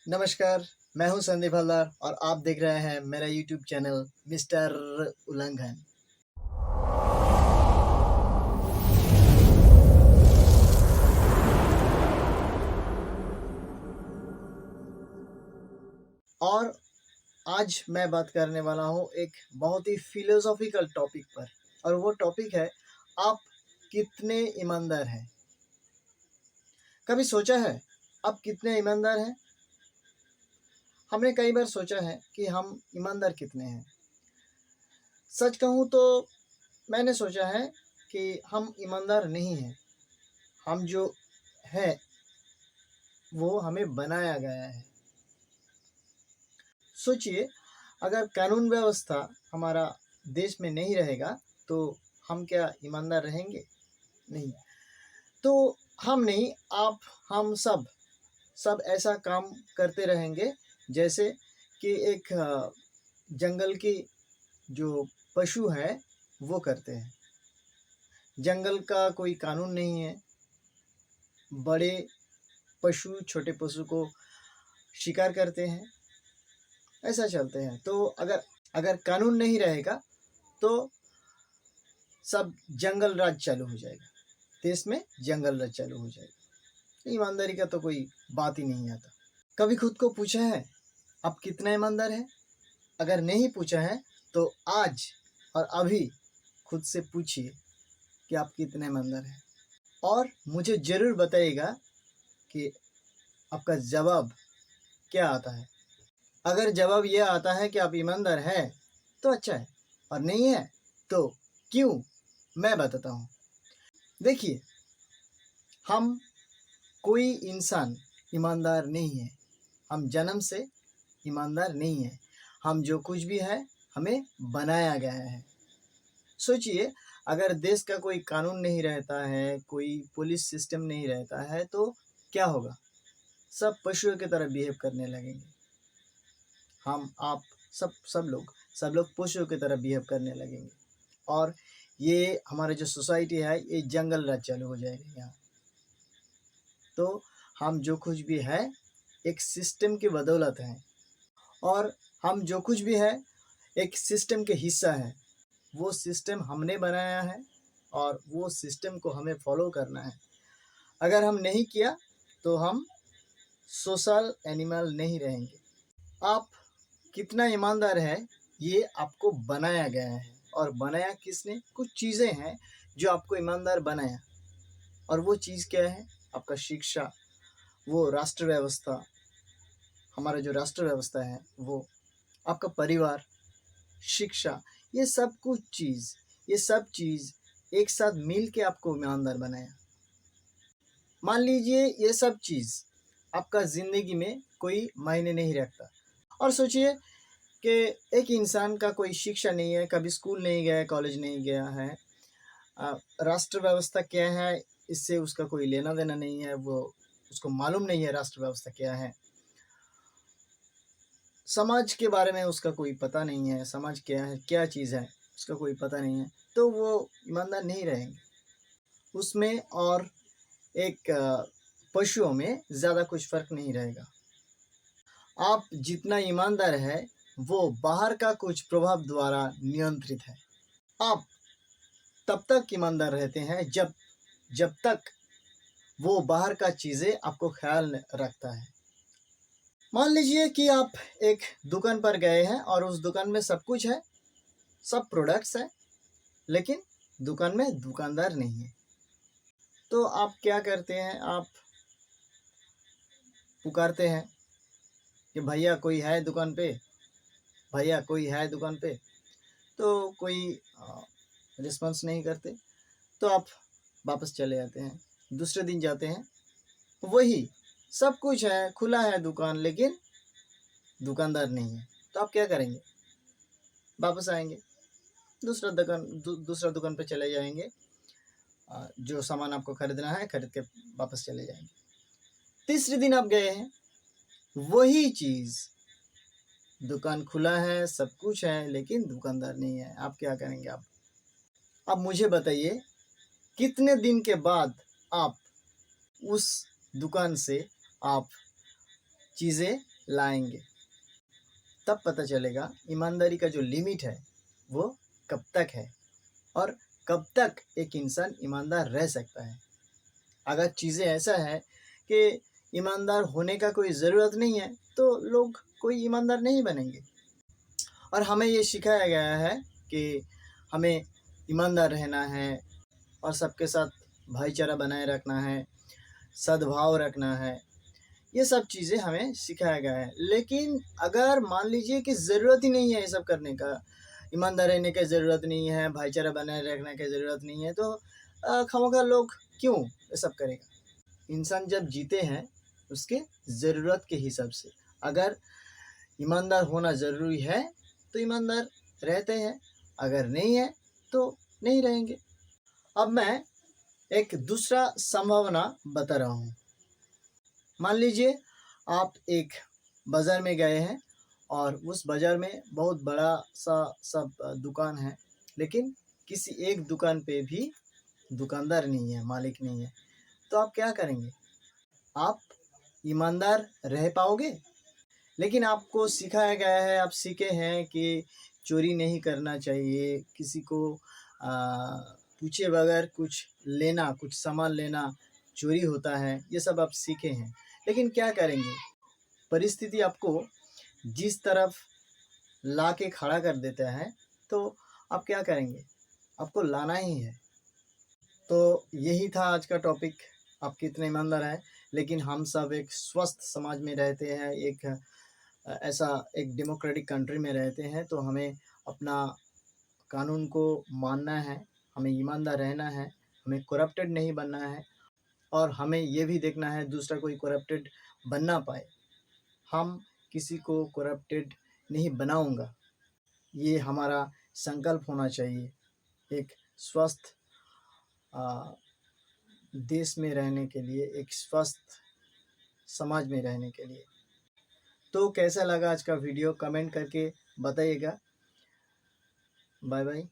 नमस्कार, मैं हूं संदीप हलदार और आप देख रहे हैं मेरा यूट्यूब चैनल मिस्टर उल्लंघन। और आज मैं बात करने वाला हूं एक बहुत ही फिलोसॉफिकल टॉपिक पर, और वो टॉपिक है आप कितने ईमानदार हैं। कभी सोचा है आप कितने ईमानदार हैं? हमने कई बार सोचा है कि हम ईमानदार कितने हैं। सच कहूँ तो मैंने सोचा है कि हम ईमानदार नहीं हैं। हम जो है वो हमें बनाया गया है। सोचिए, अगर कानून व्यवस्था हमारा देश में नहीं रहेगा तो हम क्या ईमानदार रहेंगे? नहीं। तो हम नहीं, आप, हम सब ऐसा काम करते रहेंगे जैसे कि एक जंगल की जो पशु है वो करते हैं। जंगल का कोई कानून नहीं है। बड़े पशु छोटे पशु को शिकार करते हैं, ऐसा चलते हैं। तो अगर अगर कानून नहीं रहेगा तो सब जंगल राज चालू हो जाएगा, देश में जंगल राज चालू हो जाएगा। ईमानदारी का तो कोई बात ही नहीं आता। कभी खुद को पूछा है आप कितना ईमानदार हैं? अगर नहीं पूछा है तो आज और अभी खुद से पूछिए कि आप कितने ईमानदार हैं, और मुझे ज़रूर बताइएगा कि आपका जवाब क्या आता है। अगर जवाब ये आता है कि आप ईमानदार हैं तो अच्छा है, और नहीं है तो क्यों, मैं बताता हूँ। देखिए, हम कोई इंसान ईमानदार नहीं है। हम जन्म से ईमानदार नहीं है। हम जो कुछ भी है हमें बनाया गया है। सोचिए, अगर देश का कोई कानून नहीं रहता है, कोई पुलिस सिस्टम नहीं रहता है तो क्या होगा? सब पशुओं की तरह बिहेव करने लगेंगे। हम, आप, सब लोग पशुओं की तरह बिहेव करने लगेंगे, और ये हमारा जो सोसाइटी है ये जंगल राज चालू हो जाएगा यहाँ। तो हम जो कुछ भी है एक सिस्टम की बदौलत है, और हम जो कुछ भी है एक सिस्टम के हिस्सा है। वो सिस्टम हमने बनाया है और वो सिस्टम को हमें फॉलो करना है। अगर हम नहीं किया तो हम सोशल एनिमल नहीं रहेंगे। आप कितना ईमानदार है ये आपको बनाया गया है, और बनाया किसने? कुछ चीज़ें हैं जो आपको ईमानदार बनाया, और वो चीज़ क्या है? आपका शिक्षा, वो राष्ट्र व्यवस्था, हमारा जो राष्ट्र व्यवस्था है वो, आपका परिवार, शिक्षा, ये सब चीज़ एक साथ मिल के आपको ईमानदार बनाया। मान लीजिए ये सब चीज़ आपका ज़िंदगी में कोई मायने नहीं रखता, और सोचिए कि एक इंसान का कोई शिक्षा नहीं है, कभी स्कूल नहीं गया है, कॉलेज नहीं गया है, राष्ट्र व्यवस्था क्या है इससे उसका कोई लेना देना नहीं है, वो उसको मालूम नहीं है राष्ट्र व्यवस्था क्या है। समाज के बारे में उसका कोई पता नहीं है, समाज क्या है, क्या चीज़ है, उसका कोई पता नहीं है, तो वो ईमानदार नहीं रहेंगे। उसमें और एक पशुओं में ज़्यादा कुछ फ़र्क नहीं रहेगा। आप जितना ईमानदार है वो बाहर का कुछ प्रभाव द्वारा नियंत्रित है। आप तब तक ईमानदार रहते हैं जब तक वो बाहर का चीज़ें आपको ख्याल रखता है। मान लीजिए कि आप एक दुकान पर गए हैं और उस दुकान में सब कुछ है, सब प्रोडक्ट्स हैं, लेकिन दुकान में दुकानदार नहीं है। तो आप क्या करते हैं? आप पुकारते हैं कि भैया कोई है दुकान पे, भैया कोई है दुकान पे, तो कोई रिस्पॉन्स नहीं करते, तो आप वापस चले जाते हैं। दूसरे दिन जाते हैं, वही सब कुछ है, खुला है दुकान, लेकिन दुकानदार नहीं है। तो आप क्या करेंगे? वापस आएंगे, दूसरा दुकान पे चले जाएंगे, जो सामान आपको खरीदना है खरीद के वापस चले जाएंगे। तीसरे दिन आप गए हैं, वही चीज़, दुकान खुला है, सब कुछ है, लेकिन दुकानदार नहीं है। आप क्या करेंगे? आप मुझे बताइए, कितने दिन के बाद आप उस दुकान से आप चीज़ें लाएंगे। तब पता चलेगा ईमानदारी का जो लिमिट है वो कब तक है और कब तक एक इंसान ईमानदार रह सकता है। अगर चीज़ें ऐसा है कि ईमानदार होने का कोई ज़रूरत नहीं है तो लोग कोई ईमानदार नहीं बनेंगे। और हमें ये सिखाया गया है कि हमें ईमानदार रहना है और सबके साथ भाईचारा बनाए रखना है, सद्भाव रखना है। ये सब चीज़ें हमें सिखाया गया है। लेकिन अगर मान लीजिए कि ज़रूरत ही नहीं है ये सब करने का, ईमानदार रहने की ज़रूरत नहीं है, भाईचारा बनाए रखने की ज़रूरत नहीं है, तो खामख़ा लोग क्यों ये सब करेगा? इंसान जब जीते हैं उसके ज़रूरत के हिसाब से। अगर ईमानदार होना ज़रूरी है तो ईमानदार रहते हैं, अगर नहीं है तो नहीं रहेंगे। अब मैं एक दूसरा संभावना बता रहा हूँ। मान लीजिए आप एक बाज़ार में गए हैं और उस बाज़ार में बहुत बड़ा सा सब दुकान है, लेकिन किसी एक दुकान पे भी दुकानदार नहीं है, मालिक नहीं है। तो आप क्या करेंगे? आप ईमानदार रह पाओगे? लेकिन आपको सिखाया गया है, आप सीखे हैं कि चोरी नहीं करना चाहिए, किसी को पूछे बगैर कुछ लेना, कुछ सामान लेना चोरी होता है, ये सब आप सीखे हैं। लेकिन क्या करेंगे? परिस्थिति आपको जिस तरफ ला के खड़ा कर देता है, तो आप क्या करेंगे? आपको लाना ही है। तो यही था आज का टॉपिक, आप कितने ईमानदार हैं। लेकिन हम सब एक स्वस्थ समाज में रहते हैं, एक ऐसा एक डेमोक्रेटिक कंट्री में रहते हैं, तो हमें अपना कानून को मानना है, हमें ईमानदार रहना है, हमें करप्टेड नहीं बनना है और हमें ये भी देखना है दूसरा कोई करप्टेड बन ना पाए। हम किसी को करप्टेड नहीं बनाऊँगा, ये हमारा संकल्प होना चाहिए एक स्वस्थ देश में रहने के लिए, एक स्वस्थ समाज में रहने के लिए। तो कैसा लगा आज का वीडियो कमेंट करके बताइएगा। Bye bye.